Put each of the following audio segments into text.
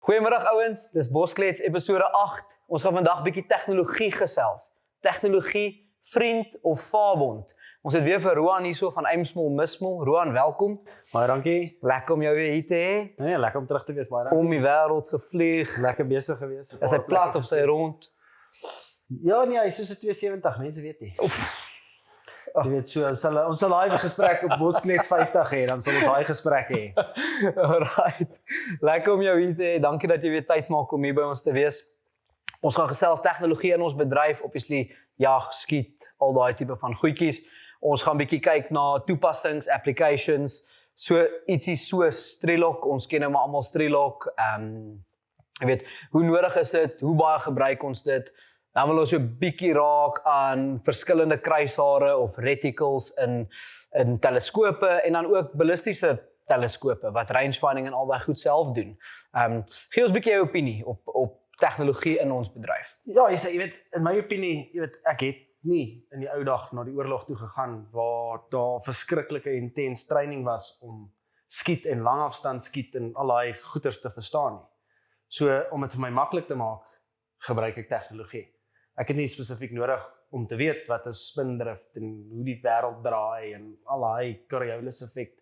Goeiemiddag ouens, dis Bosklets episode 8. Ons gaan vandag bietjie tegnologie gesels. Tegnologie, vriend of vaarbond. Ons het weer vir Roan hierso van Aimsmall Mismall. Roan, welkom. Baie dankie. Lekker om jou weer hier te hê. Nee, lekker om terug te wees, baie dankie. Om die wêreld gevlieg. Lekker besig gewees. Is hy plat of sy rond? Ja, nee, hy is soos 'n 270, mense weet nie. Jy weet so, ons sal daai gesprek op Bosklets 50 hê, dan sal ons daai gesprek hê. Alright. Lekker om jou hier te hê. Dankie dat jy weer tyd maak om hier by ons te wees. Ons gaan gesels tegnologie in ons bedryf, obviously jag, skiet, al daai tipe van goedjies. Ons gaan bietjie kyk na toepassings, applications, so ietsie so Strelok. Ons ken nou maar almal Strelok. Jy weet, hoe nodig is dit? Hoe baie gebruik ons dit? Dan wil ons so 'n bietjie raak aan verskillende kruishare of reticles in teleskope en dan ook ballistiese teleskope wat rangefinding en al daai goed self doen. Gee ons 'n bietjie jou opinie op tegnologie in ons bedryf. Ja, jy weet, in my opinie, jy weet, ek het nie in die ou dag na die oorlog toe gegaan waar daar verskriklike intens training was om skiet en langafstand skiet en al daai goeters te verstaan nie. So om dit vir my maklik te maak, gebruik ek tegnologie. Ek het nie spesifiek nodig om te weet wat is spindrift en hoe die wêreld draai en al daai Coriolis effek.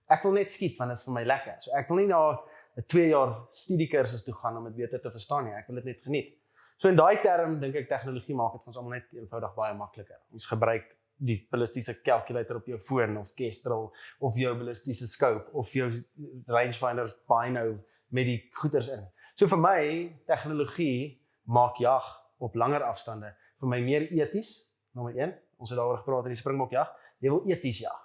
Ek wil net skiet want dit is vir my lekker. So ek wil nie na 'n 2 jaar studiekursus toe gaan om dit beter te verstaan nie. Ek wil dit net geniet. So in daai term dink ek tegnologie maak dit vir ons almal net eenvoudig baie makliker. Ons gebruik die ballistiese calculator op jou foon of Kestrel of jou ballistiese scope of jou rangefinder bino met die goeters in. So vir my tegnologie maak jag op langer afstande vir my meer eties. Nommer 1, ons het daaroor gepraat in die Springbok-jag. Jy wil eties jag.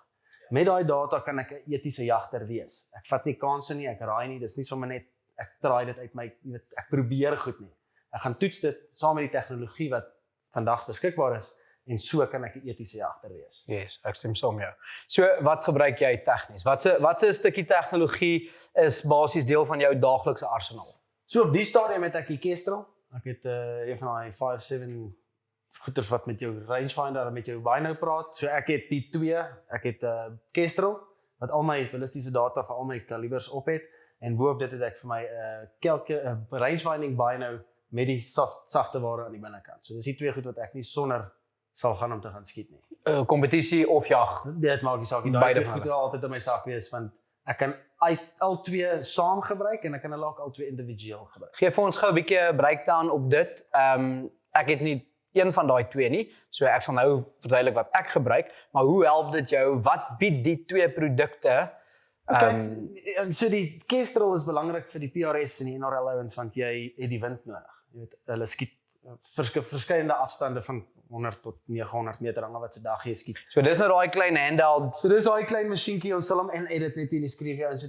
Met daai data kan ek 'n etiese jagter wees. Ek vat nie kansse nie, ek raai nie, dis nie sommer net ek draai dit uit my, jy weet, ek probeer goed nie. Ek gaan toets dit saam met die tegnologie wat vandag beskikbaar is en so kan ek 'n etiese jagter wees. Yes, ek stem saam met jou. So wat gebruik jy tegnies? Wat 'n stukkie tegnologie is basies deel van jou daaglikse arsenaal? So op die stadium het ek die Kestrel. Ek het een van daai 5-7 goeters wat met jou rangefinder en met jou bino praat. So ek het die twee, ek het Kestrel wat al my ballistiese data vir al my kalibers op het en boop dit het ek vir my rangefinding bino met die sagte ware aan die binnekant. So dis die twee goed wat ek nie sonder sal gaan om te gaan skiet nie. Kompetisie of jag? Dit maak nie saak nie. Daai goed wil altyd in my sak wees want ek kan al twee saam gebruik en ek kan hulle ook al twee individueel gebruik. Geef vir ons gou 'n bietjie breakdown op dit. Ek het nie een van daai twee nie, so ek sal nou verduidelik wat ek gebruik, maar hoe help dit jou? Wat bied die twee produkte? So die Kestrel is belangrik vir die PRS en die NRL ouens want jy het die wind nodig. Jy weet, hulle skiet verskillende afstande van 100 tot 900 meter hang wat se dag jy skiet. So dis nou daai klein handheld. So dis daai klein masjienkie, ons sal hom edit net in die skryf ouens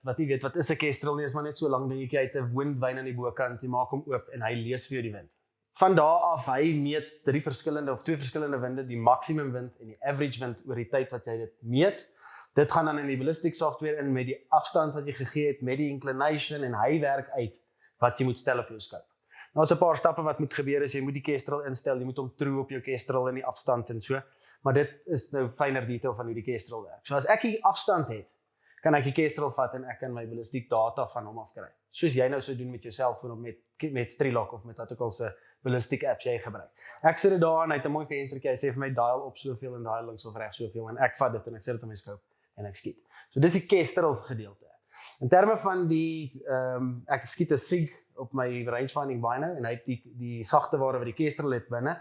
wat jy weet wat is 'n Kestrel nie, is maar net so lank dingetjie uit 'n windwyn aan die bokant, jy maak hom oop en hy lees vir jou die wind. Van daar af hy meet twee verskillende winde, die maksimum wind en die average wind oor die tyd wat jy dit meet. Dit gaan dan in die ballistic software in met die afstand wat jy gegee het, met die inclination en hy werk uit wat jy moet stel op jou scope. Nou is 'n paar stappe wat moet gebeur is jy moet die Kestrel instel, jy moet hom true op jou Kestrel in die afstand en so. Maar dit is nou fynere detail van hoe die Kestrel werk. So as ek die afstand het, kan ek die Kestrel vat en ek kan my ballistic data van hom afkry. Soos jy nou sou doen met jou selfoon of met Strelok of met wat ook al se ballistic apps jy gebruik. Ek sit dit daar en hy het 'n mooi venstertjie, hy sê vir my dial op soveel en dial links of reg soveel en ek vat dit en ek sit dit op my scope en ek skiet. So dis die Kestrel gedeelte. In terme van die ek skiet 'n SIG op my rangefinding bino en hy het die sagte ware wat die Kestrel het binne.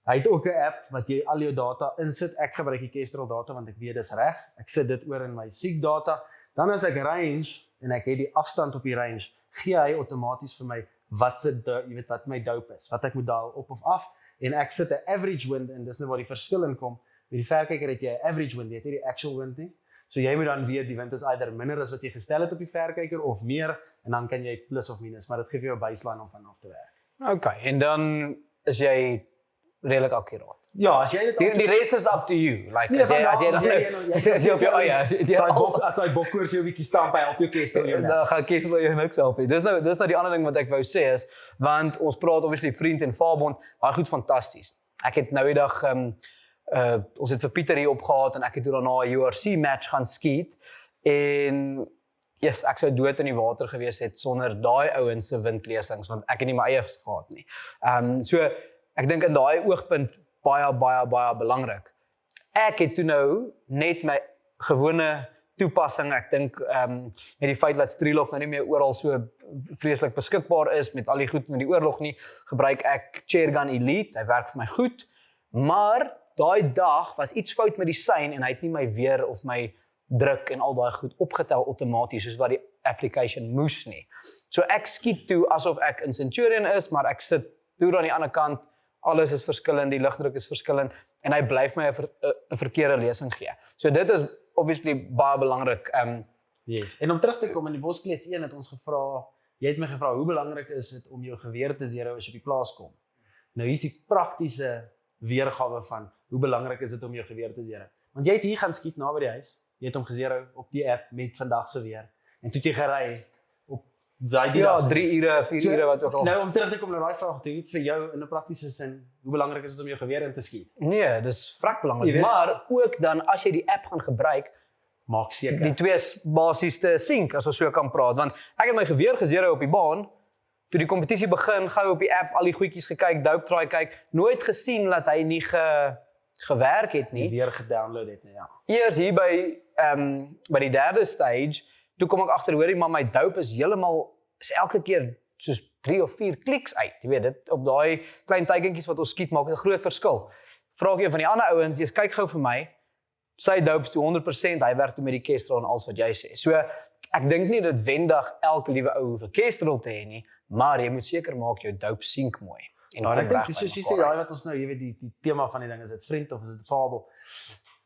Hy het ook 'n app wat jy al jou data insit. Ek gebruik die Kestrel data want ek weet dis reg. Ek sit dit oor in my SIG data. Dan as ek range en ek het die afstand op die range, gee hy outomaties vir my wat jy weet wat my dope is, wat ek moet daal op of af en ek sit 'n average wind en dis nou waar die verskil in kom. Met die verkyker het jy 'n average wind, jy het nie die actual wind nie. So jy moet dan weet die wind is either minder as wat jy gestel het op die verkyker of meer en dan kan jy plus of minus, maar dit gee vir jou 'n baseline om van af te werk. Okay, en dan is jy redelik akkuraat. Ja, as jy dit die rest is up to you. Like as jy op jou eie as hy bokkoers jou 'n bietjie stamp hy help jou Kestrel jou. Dan gaan Kestrel jou niks help nie. Dis nou die ander ding wat ek wou sê is want ons praat obviously vriend en vaarbond, baie goed fantasties. Ek het nou die dag ons het vir Pieter hier opgehaat en ek het toe daarna 'n URC match gaan skiet en Yes, ek sou dood in die water gewees het sonder daai ouens se windlesings want ek het nie my eie gehad nie. So ek dink in daai oogpunt baie belangrik. Ek het toe nou net my gewone toepassing, ek dink met die feit dat Strelok nou nie meer oral so vreeslik beskikbaar is met al die goed met die oorlog nie, gebruik ek Chairgun Elite, hy werk vir my goed, maar daai dag was iets fout met die sein en hy het nie my weer of my druk en al daai goed opgetel outomaties soos wat die application moes nie. So ek skiet toe asof ek in Centurion is, maar ek sit toe aan die ander kant, alles is verskillend, die lugdruk is verskillend en hy blyf my 'n verkeerde lesing gee. So dit is obviously baie belangrik. Yes. En om terug te kom in die Boskleeds 1 het ons gevra, jy het my gevra hoe belangrik is dit om jou geweer te zero as jy op die plaas kom. Nou hier is die praktiese weergawe van hoe belangrik is dit om jou geweer te zero. Want jy het hier gaan skiet naby die huis, jy het hom gezero op die app met vandag se weer en toe het jy gery op daai Ja, 3 ure, 4 ure wat ook al. Nou om terug te kom na daai vraag toe, vir jou in 'n praktiese sin, hoe belangrik is dit om jou geweer in te skiet? Nee, dis vrek belangrik, maar ook dan as jy die app gaan gebruik, maak seker die twee basies te sync as ons so kan praat, want ek het my geweer gezero op die baan, toe die kompetisie begin, gou op die app al die goedjies gekyk, dope try kyk, nooit gesien dat hy nie gewerk het nie. Weer gedownload het, ja. Eers hier by die derde stage, toe kom ek agter, hoorie, maar my dope is elke keer soos 3 of 4 kliks uit. Jy weet, dit op daai klein teikentjies wat ons skiet maak 'n groot verskil. Vra ek een van die ander ouens, jy kyk gou vir my, sy dope is toe 100%, hy werk toe met die Kestrel en alles wat jy sê. So, ek dink nie dit wendig elke liewe ou hoef 'n Kestrel te hê nie, maar jy moet seker maak jou dope sync mooi. En ek dink, soos jy sê, daai wat ons nou, jy weet, die tema van die ding, is dit vriend of is dit fabel?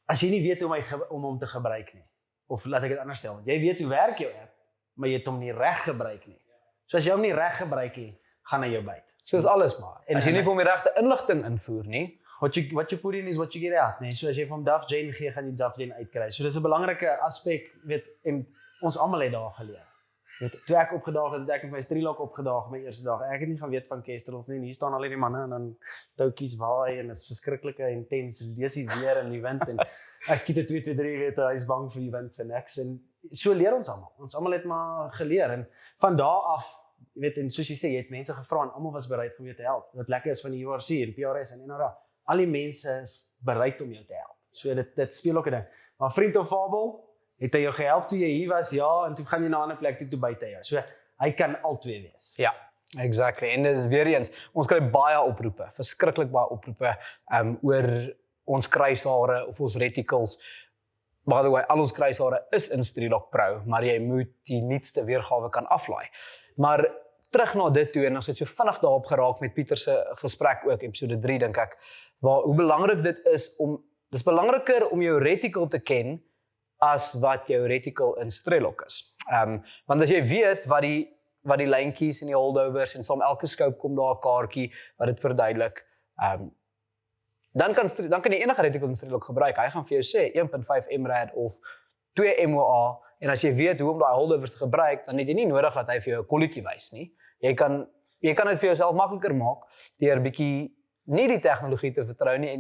As jy nie weet om hom te gebruik nie, of laat ek dit anders stel, jy weet hoe werk jou app, maar jy het hom nie reg gebruik nie. So as jy hom nie reg gebruik nie, gaan hy jou byt. Soos alles maar. En as jy nie vir hom die regte inligting invoer nie, what you put in is what you get out, nee. So as jy vir hom Duff Jane gee, gaan jy Duff Jane uitkry. So dis 'n belangrike aspek, weet, en ons almal het daar geleer. Weet, toe ek opgedaag het, ek het my Strelok opgedaag my eerste dag. Ek het nie gaan weet van Kestrels nie. En hier staan al hierdie manne en dan toutjies waai en is verskriklike intens lees die weer in die wind en ek skiet 'n 2-2-3 weet, hy is bang vir die wind vir niks en so leer ons almal. Ons almal het maar geleer en van daar af, jy weet, en soos jy sê, jy het mense gevra en almal was bereid om jou te help. Wat lekker is van die URC en PRS en NRA. Al die mense is bereid om jou te help. So dit speel ook 'n ding. Maar vriend of fabel, het hy jou gehelp toe jy hier was? Ja, en toe gaan jy na 'n ander plek toe buite jou. So hy kan al twee wees. Ja, exactly. En dis weer eens, ons kry baie oproepe, verskriklik baie oproepe oor ons kruishare of ons reticles. By the way, al ons kruishare is in Strelok Pro, maar jy moet die nuutste weergawe kan aflaai. Maar terug na dit toe, en ons het so vinnig daarop geraak met Pieter se gesprek ook, episode 3 dink ek, waar hoe belangrik dit is dis belangriker om jou reticle te ken as wat jou reticle in Strelok is. Want as jy weet wat die lyntjies en die holdovers en saam elke scope kom daar 'n kaartjie wat dit verduidelik, dan kan jy enige reticle in Strelok gebruik. Hy gaan vir jou sê 1.5 MRAD of 2 MOA, en as jy weet hoe om daai holdovers te gebruik, dan het jy nie nodig dat hy vir jou 'n kolletjie wys nie. Jy kan dit vir jouself makliker maak deur bietjie nie die tegnologie te vertrou nie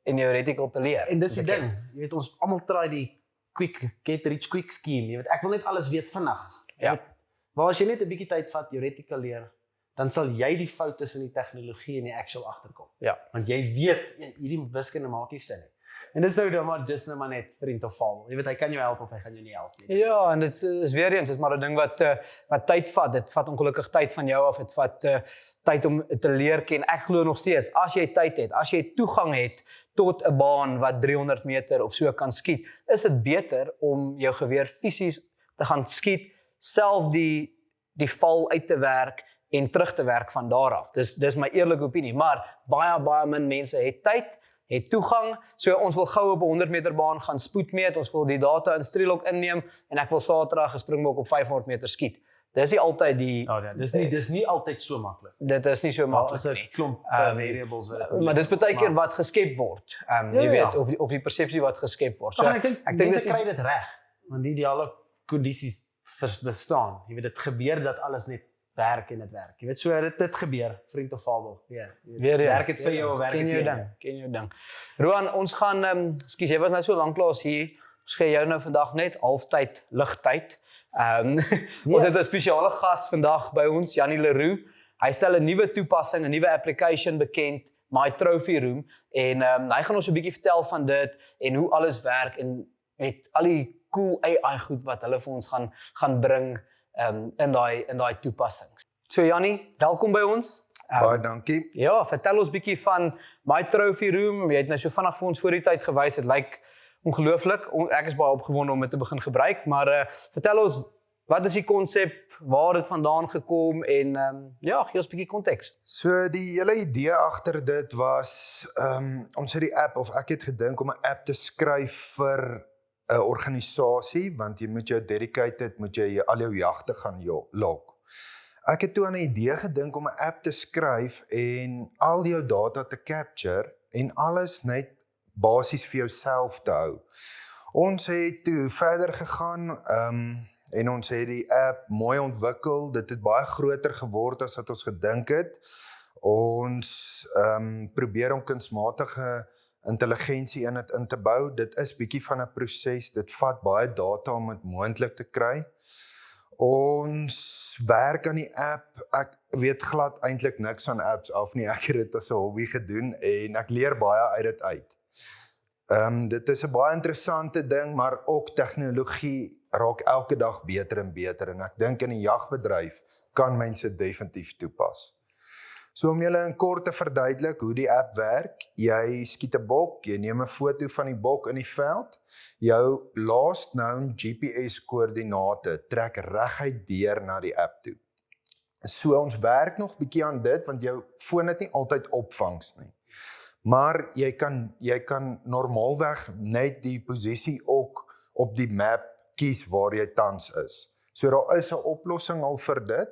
en jou reticle te leer. En dis die ding, jy weet, ons almal try die get rich quick scheme, jy weet, ek wil net alles weet vinnig. Ja. Maar as jy net 'n bietjie tyd vat, jou reticle leer, dan sal jy die fout tussen die tegnologie en die actual agterkom. Ja. Want jy weet, hierdie wiskunde maak nie sin nie. En dis nou maar net vriend of fabel. Jy weet, hy kan jou help of hy gaan jou nie help nie. Ja, en dit is weer eens, dit is maar 'n ding wat tyd vat. Dit vat ongelukkig tyd van jou af. Dit vat tyd om te leer ken. Ek glo nog steeds, as jy tyd het, as jy toegang het tot 'n baan wat 300 meter of so kan skiet, is dit beter om jou geweer fisies te gaan skiet, self die val uit te werk en terug te werk van daar af. Dis my eerlike opinie, maar baie min mense het tyd, het toegang, so ons wil gou op 'n 100 meter baan gaan spoedmeet, ons wil die data in Strelok inneem, en ek wil Saterdag 'n springbok op 500 meter skiet. Dis nie altyd dis nie altyd so maklik. Dit is nie so maklik nie. 'n klomp variables wat. Maar dis baie keer wat geskep word. Jy weet, of die persepsie wat geskep word. So ek dink mense kry dit reg, want die ideale kondisies bestaan. Jy weet, dit gebeur dat alles net werk en dit werk. Jy weet, so dit gebeur, vriend of fabel. Weer werk dit vir jou of werk dit ken jou ding. Roan, ons gaan, ekskuus, jy was nou so lank klaar hier. Ons gee jou nou vandag net halftyd ligtyd. Ons het 'n spesiale gas vandag by ons, Jannie Leroux. Hy stel 'n nuwe toepassing, 'n nuwe application bekend, My Trophy Room, en hy gaan ons 'n bietjie vertel van dit en hoe alles werk en met al die cool AI goed wat hulle vir ons gaan bring in daai toepassings. So Jannie, welkom by ons. Baie dankie. Ja, vertel ons bietjie van My Trophy Room. Jy het nou so vinnig vir ons voor die tyd gewys. Dit lyk ongelooflik. Ek is baie opgewonde om dit te begin gebruik, maar vertel ons, wat is die konsep, waar het vandaan gekom en ja, gee ons 'n bietjie konteks. So die hele idee agter dit was ons het die app, of ek het gedink om 'n app te skryf vir 'n organisasie, want jy moet jou dedicated, moet jy al jou jagte gaan log. Ek het toe aan 'n idee gedink om 'n app te skryf en al jou data te capture en alles net basies vir jouself te hou. Ons het toe verder gegaan en ons het die app mooi ontwikkel. Dit het baie groter geword as wat ons gedink het. Ons probeer om kunsmatige intelligensie in dit in te bou. Dit is bietjie van 'n proses. Dit vat baie data om dit moontlik te kry. Ons werk aan die app. Ek weet glad eintlik niks van apps af nie. Ek het dit as 'n hobby gedoen en ek leer baie uit dit uit. Dit is 'n baie interessante ding, maar ook tegnologie raak elke dag beter en beter en ek dink in die jagbedryf kan mense definitief toepas. So om julle in kort te verduidelik hoe die app werk, jy skiet 'n bok, jy neem 'n foto van die bok in die veld, jou last known GPS koördinate trek reguit deur na die app toe. So ons werk nog bietjie aan dit want jou foon het nie altyd opvangs nie. Maar jy kan normaalweg net die posisie ook op die map kies waar jy tans is. So daar is 'n oplossing al vir dit.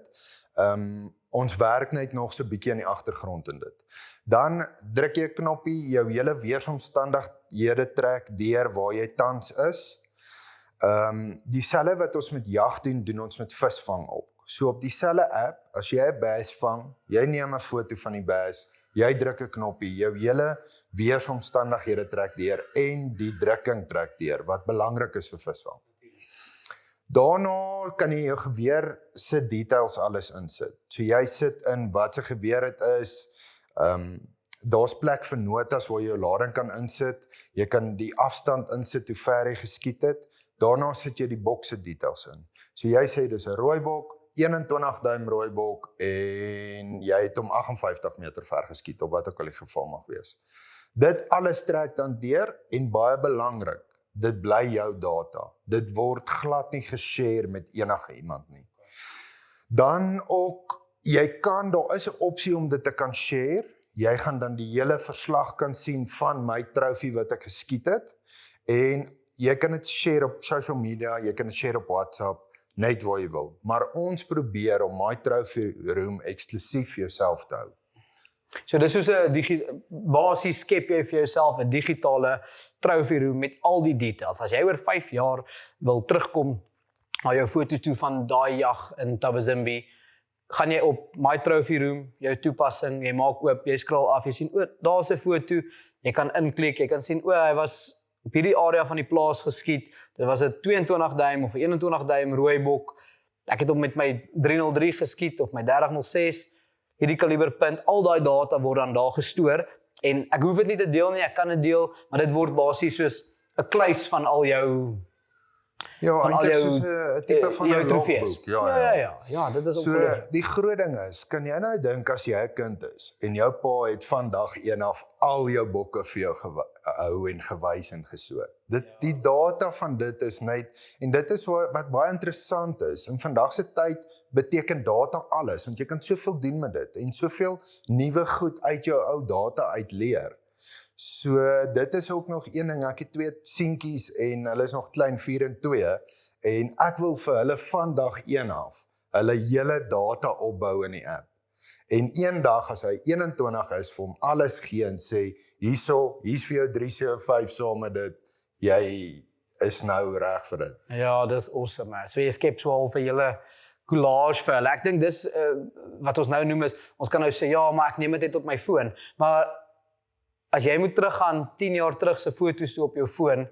Ons werk net nog so 'n bietjie in die agtergrond in dit. Dan druk jy 'n knoppie, jou hele weeromstandighede trek deur waar jy tans is. Dieselfde wat ons met jag doen ons met visvang ook. So op dieselfde app, as jy 'n bass vang, jy neem 'n foto van die bass, jy druk 'n knoppie, jou hele weeromstandighede trek deur en die drukking trek deur, wat belangrik is vir visvang. Daarna kan jy jou geweer se details alles insit. So jy sit in wat se geweer dit is, daar's plek vir notas waar jy jou lading kan insit, jy kan die afstand insit hoe ver jy geskiet het, daarna sit jy die bok se details in. So jy sê dis 'n rooi bok, 21 duim rooi bok en jy het hom 58 meter ver geskiet of wat ook al die geval mag wees. Dit alles trek dan deur en baie belangrik, dit bly jou data. Dit word glad nie geshare met enige iemand nie. Dan ook, daar is 'n opsie om dit te kan share. Jy gaan dan die hele verslag kan sien van my trofee wat ek geskiet het en jy kan dit share op social media, jy kan dit share op WhatsApp, net waar jy wil. Maar ons probeer om My Trophy Room eksklusief vir jouself te hou. So dis soos 'n basies skep jy vir jouself 'n digitale trophy room met al die details. As jy oor 5 jaar wil terugkom na jou foto toe van daai jag in Tabazimbi, gaan jy op My Trophy Room, jou toepassing, jy maak oop, jy scroll af, jy sien, daar's 'n foto, jy kan inklik, jy kan sien, hy was op hierdie area van die plaas geskiet, dit was 'n 22 duim of 'n 21 duim rooi bok, ek het hom met my 303 geskiet of my 3006, hierdie kaliberpunt, al daai data word dan daar gestoor, en ek hoef dit nie te deel nie, ek kan dit deel, maar dit word basies soos 'n kluis van al jou Ja, eintlik soos 'n tipe van 'n logboek. Ja, dit is so, ongelooflik. die groot ding is, kan jy nou dink as jy 'n kind is en jou pa het van dag 1 af al jou bokke vir jou gehou en gewys en gesoek. Die data van dit is net, en dit is wat baie interessant is. In vandag se tyd beteken data alles, want jy kan soveel doen met dit en soveel nuwe goed uit jou ou data uit leer. So dit is ook nog een ding, ek het 2 seentjies en hulle is nog klein, 4 en 2, en ek wil vir hulle van dag 1 af, hulle hele data opbou in die app. En eendag as hy 21 is, vir hom alles gee en sê, hier's vir jou 375 saam met dit, jy is nou reg vir dit. Ja, dis awesome, man. So jy skep so al vir julle collage vir hulle. Ek dink dis wat ons nou noem is, ons kan nou sê, ja, maar ek neem dit net op my foon, maar as jy moet teruggaan 10 jaar terug se foto's toe op jou foon,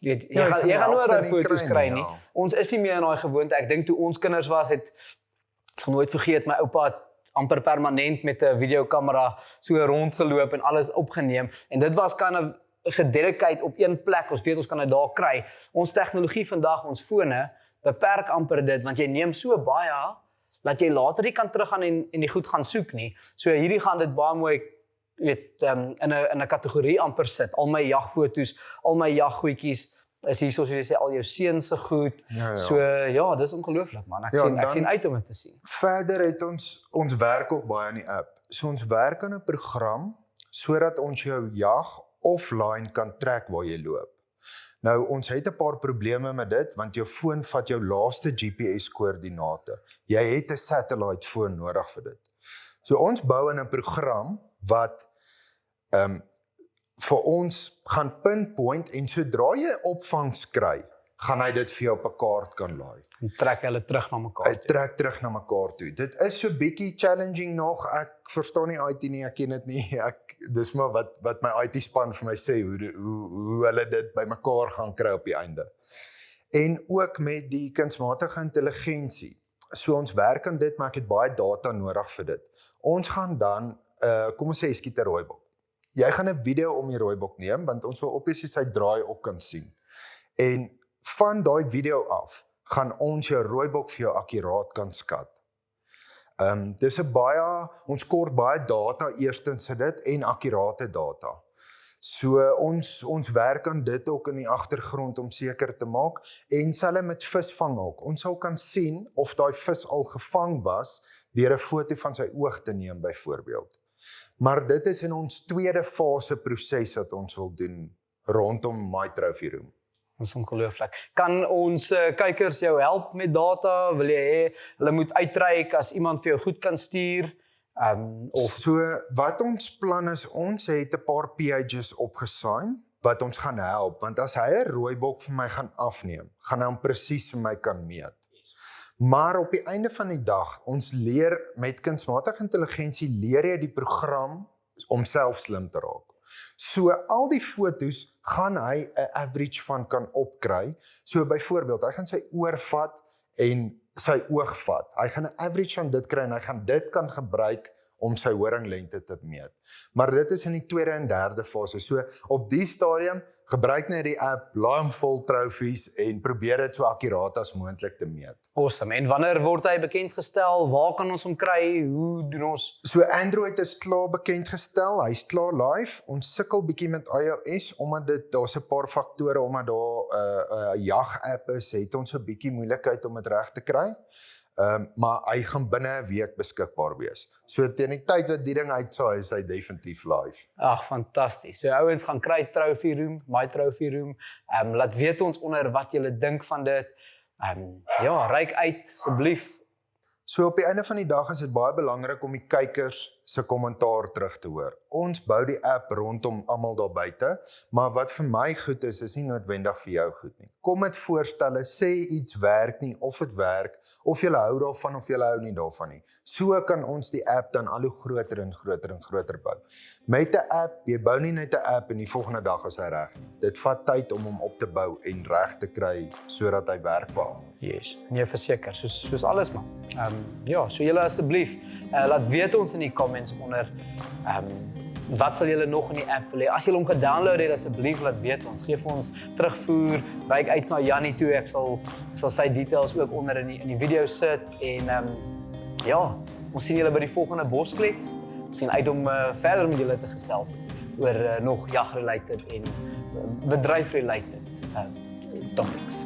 Jy Ja, gaan van die nooit helfte daai nie foto's kry kry nie, nie. ja. Ons is nie meer in daai gewoonte. Ek dink toe ons kinders was, ek sal nooit vergeet, my oupa het amper permanent met 'n videokamera so rondgeloop en alles opgeneem. En dit was kind of gededicate op een plek. Ons weet ons kan dit daar kry. Ons tegnologie vandag, ons fone, beperk amper dit, want jy neem so baie, dat jy later nie kan teruggaan en die goed gaan soek nie. So hierdie gaan dit baie mooi in 'n kategorie amper sit. Al my jagfoto's, al my jaggoedjies is hier soos jy sê al jou seun se goed. Ja. So ja, dis ongelooflik man. Ek sien uit om dit te sien. Verder het ons werk ook baie aan die app. So ons werk aan 'n program sodat ons jou jag offline kan trek waar jy loop. Nou ons het 'n paar probleme met dit want jou foon vat jou laaste GPS koördinate. Jy het 'n satellite foon nodig vir dit. So ons bou in 'n program wat vir ons gaan pinpoint en sodra jy opvangs kry, gaan hy dit vir jou op 'n kaart kan laai. En trek hulle terug na mekaar. Hy trek terug na mekaar toe. Dit is so bietjie challenging nog. Ek verstaan nie IT nie, ek ken dit nie. Dis maar wat my IT span vir my sê hoe hulle dit bymekaar gaan kry op die einde. En ook met die kunsmatige intelligensie. So ons werk aan dit, maar ek het baie data nodig vir dit. Ons gaan dan kom ons sê jy skiet 'n rooibok. Jy gaan 'n video om die rooibok neem want ons wil obviously sy draai op kan sien. En van daai video af gaan ons jou rooibok vir jou akkuraat kan skat. Dis ons kort baie data eerstens dit en akkurate data. So ons werk aan dit ook in die agtergrond om seker te maak en selfs met visvang ook. Ons sal kan sien of daai vis al gevang was deur 'n foto van sy oog te neem byvoorbeeld. Maar dit is in ons tweede fase proses wat ons wil doen rondom My Trophy Room. Dit is ongelooflik. Kan ons kykers jou help met data? Wil jy hê hulle moet uitreik as iemand vir jou goed kan stuur? So wat ons plan is, ons het 'n paar pages opgesign wat ons gaan help, want as hy 'n rooibok vir my gaan afneem, gaan hy hom presies vir my kan meet. Maar op die einde van die dag, ons leer met kunsmatige intelligensie leer jy die program om self slim te raak. So al die fotos gaan hy 'n average van kan opkry. So byvoorbeeld, hy gaan sy oor vat en sy oog vat. Hy gaan 'n average van dit kry en hy gaan dit kan gebruik om sy horinglengte te meet. Maar dit is in die tweede en derde fase. So op die stadium gebruik net die app, laai hom vol trofies en probeer dit so akkuraat as moontlik te meet. Awesome. En wanneer word hy bekendgestel? Waar kan ons hom kry? Hoe doen ons? So Android is klaar bekendgestel, hy's klaar live. Ons sukkel bietjie met iOS omdat daar's 'n paar faktore omdat daar 'n jag-app is, het ons 'n bietjie moeilikheid om dit reg te kry. Maar hy gaan binne 'n week beskikbaar wees. So teen die tyd wat die ding uitsaai, is hy definitief live. Ag, fantasties. So ouens gaan kry Trophy Room, My Trophy Room. Laat weet ons onder wat julle dink van dit. Ja, reik uit asseblief. So op die einde van die dag is dit baie belangrik om die kykers se kommentaar terug te hoor. Ons bou die app rondom almal daar buite, maar wat vir my goed is nie noodwendig vir jou goed nie. Kom met voorstelle, sê iets werk nie of dit werk, of jy hou daarvan of jy hou nie daarvan nie. So kan ons die app dan al hoe groter en groter en groter bou. Met 'n app, jy bou nie net 'n app en die volgende dag is hy reg nie. Dit vat tyd om hom op te bou en reg te kry sodat hy werk vir almal. Yes, nee verseker, soos alles man. Ja, so julle asseblief, laat weet ons in die comments onder wat sal julle nog in die app wil hê. As julle hom gedownload het, asseblief laat weet ons. Geef ons terugvoer, reik uit na Jannie toe. Ek sal sy details ook onder in die video sit en ja, ons sien julle by die volgende Bosklets. Ons sien uit om verder met julle te gesels oor nog jag-related en bedryf-related topics.